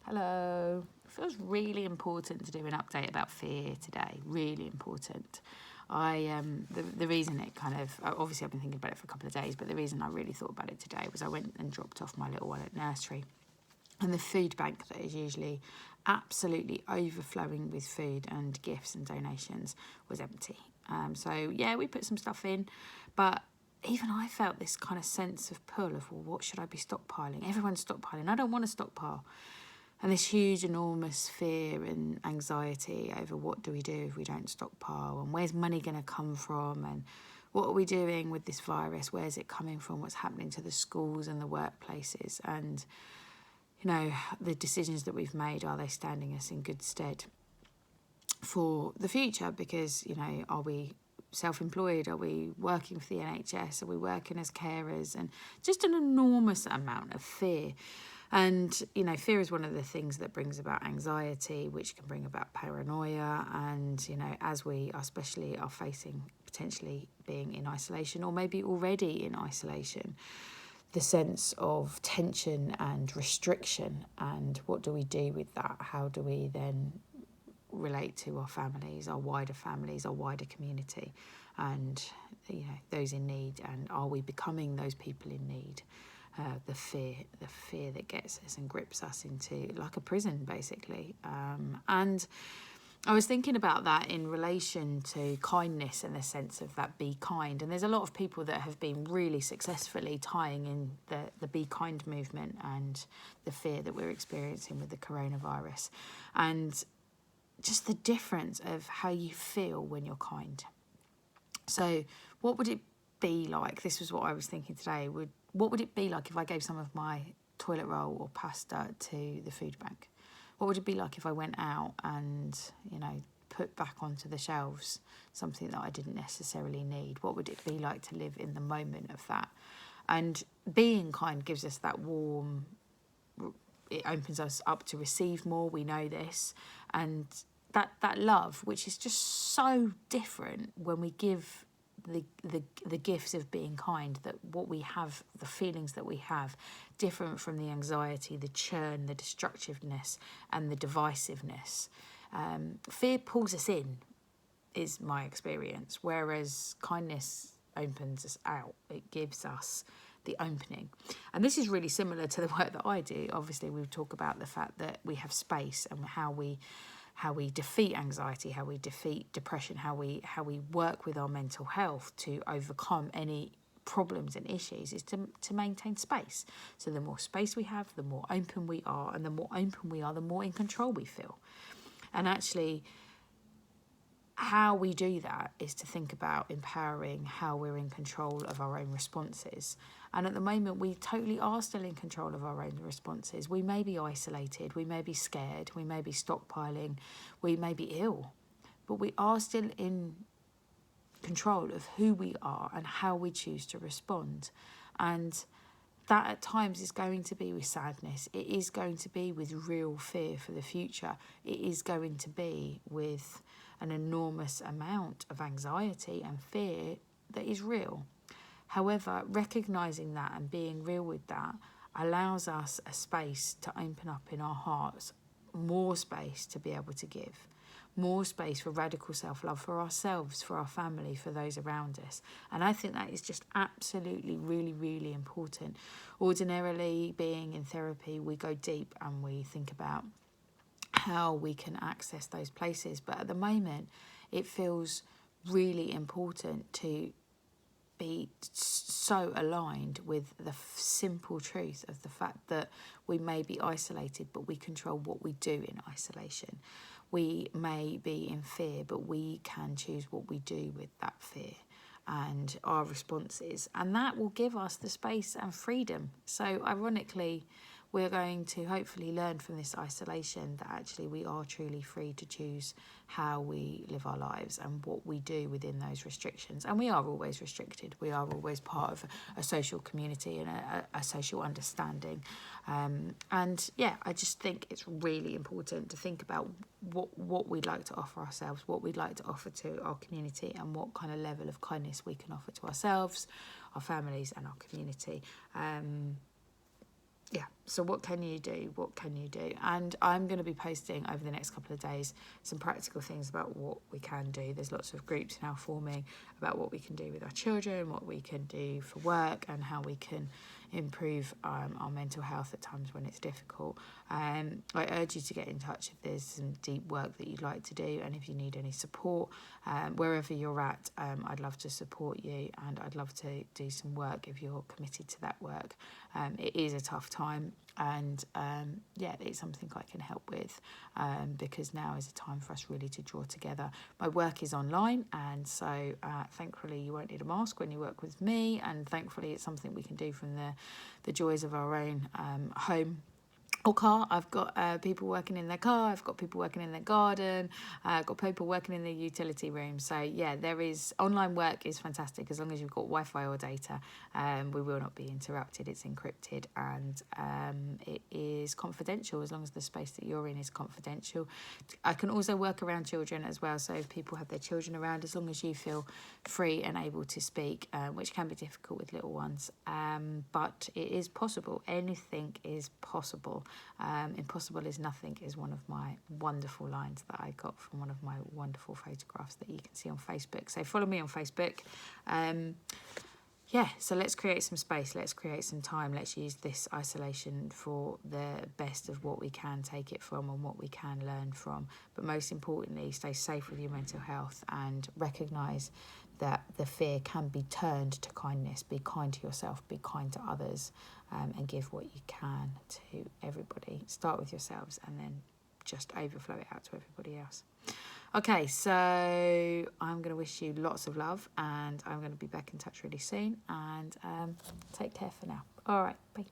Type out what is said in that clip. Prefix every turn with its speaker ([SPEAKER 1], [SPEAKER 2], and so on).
[SPEAKER 1] Hello. It feels really important to do an update about fear today. Really important. The reason it kind of, obviously I've been thinking about it for a couple of days, but the reason I really thought about it today was I went and dropped off my little one at nursery, and the food bank that is usually absolutely overflowing with food and gifts and donations was empty. So yeah, we put some stuff in, but even I felt this kind of sense of pull of, well, what should I be stockpiling? Everyone's stockpiling. I don't want to stockpile. And this huge, enormous fear and anxiety over what do we do if we don't stockpile, and where's money going to come from, and what are we doing with this virus? Where's it coming from? What's happening to the schools and the workplaces? And, you know, the decisions that we've made, are they standing us in good stead for the future? Because, you know, are we self-employed? Are we working for the NHS? Are we working as carers? And just an enormous amount of fear. And, you know, fear is one of the things that brings about anxiety, which can bring about paranoia. And, you know, as we especially are facing potentially being in isolation, or maybe already in isolation, the sense of tension and restriction, and what do we do with that? How do we then relate to our families, our wider community, and, you know, those in need? And are we becoming those people in need? The fear that gets us and grips us into like a prison, basically. And I was thinking about that in relation to kindness and the sense of that be kind. And there's a lot of people that have been really successfully tying in the be kind movement and the fear that we're experiencing with the coronavirus. And just the difference of how you feel when you're kind. So what would it be like? This was what I was thinking today. What would it be like if I gave some of my toilet roll or pasta to the food bank? What would it be like if I went out and, you know, put back onto the shelves something that I didn't necessarily need? What would it be like to live in the moment of that? And being kind gives us that warm, it opens us up to receive more. We know this. And that love, which is just so different when we give the gifts of being kind, that what we have, the feelings that we have, different from the anxiety, the churn, the destructiveness and the divisiveness. Fear pulls us in, is my experience, whereas kindness opens us out. It gives us the opening. And this is really similar to the work that I do. Obviously, we talk about the fact that we have space, and how we defeat anxiety, how we defeat depression, how we work with our mental health to overcome any problems and issues, is to maintain space. So the more space we have, the more open we are, and the more open we are, the more in control we feel. And actually, how we do that is to think about empowering how we're in control of our own responses. And at the moment, we totally are still in control of our own responses. We may be isolated, we may be scared, we may be stockpiling, we may be ill, but we are still in control of who we are and how we choose to respond. And that at times is going to be with sadness. It is going to be with real fear for the future. It is going to be with an enormous amount of anxiety and fear that is real. However, recognising that and being real with that allows us a space to open up in our hearts, more space to be able to give, more space for radical self-love for ourselves, for our family, for those around us. And I think that is just absolutely really, really important. Ordinarily, being in therapy, we go deep and we think about how we can access those places. But at the moment, it feels really important to be so aligned with the simple truth of the fact that we may be isolated, but we control what we do in isolation. We may be in fear, but we can choose what we do with that fear and our responses. And that will give us the space and freedom. So ironically, we're going to hopefully learn from this isolation that actually we are truly free to choose how we live our lives and what we do within those restrictions. And we are always restricted. We are always part of a social community and a social understanding. And yeah, I just think it's really important to think about what we'd like to offer ourselves, what we'd like to offer to our community, and what kind of level of kindness we can offer to ourselves, our families and our community. yeah, so what can you do? What can you do? And I'm going to be posting over the next couple of days some practical things about what we can do. There's lots of groups now forming about what we can do with our children, what we can do for work, and how we can improve our mental health at times when it's difficult. I urge you to get in touch if there's some deep work that you'd like to do, and if you need any support, wherever you're at, I'd love to support you, and I'd love to do some work if you're committed to that work. It is a tough time, and yeah, it's something I can help with, because now is a time for us really to draw together. My work is online, and so thankfully you won't need a mask when you work with me, and thankfully it's something we can do from the joys of our own home or car. I've got people working in their car, I've got people working in their garden, I've got people working in their utility room. So yeah, online work is fantastic as long as you've got Wi-Fi or data. We will not be interrupted. It's encrypted, and it is confidential as long as the space that you're in is confidential. I can also work around children as well, so if people have their children around, as long as you feel free and able to speak, which can be difficult with little ones, but it is possible. Anything is possible. Impossible is nothing is one of my wonderful lines that I got from one of my wonderful photographs that you can see on Facebook. So follow me on Facebook. Yeah, so let's create some space, let's create some time, let's use this isolation for the best of what we can take it from and what we can learn from. But most importantly, stay safe with your mental health and recognise that the fear can be turned to kindness. Be kind to yourself, be kind to others, and give what you can to everybody. Start with yourselves and then just overflow it out to everybody else. Okay, so I'm going to wish you lots of love, and I'm going to be back in touch really soon, and take care for now. All right, bye.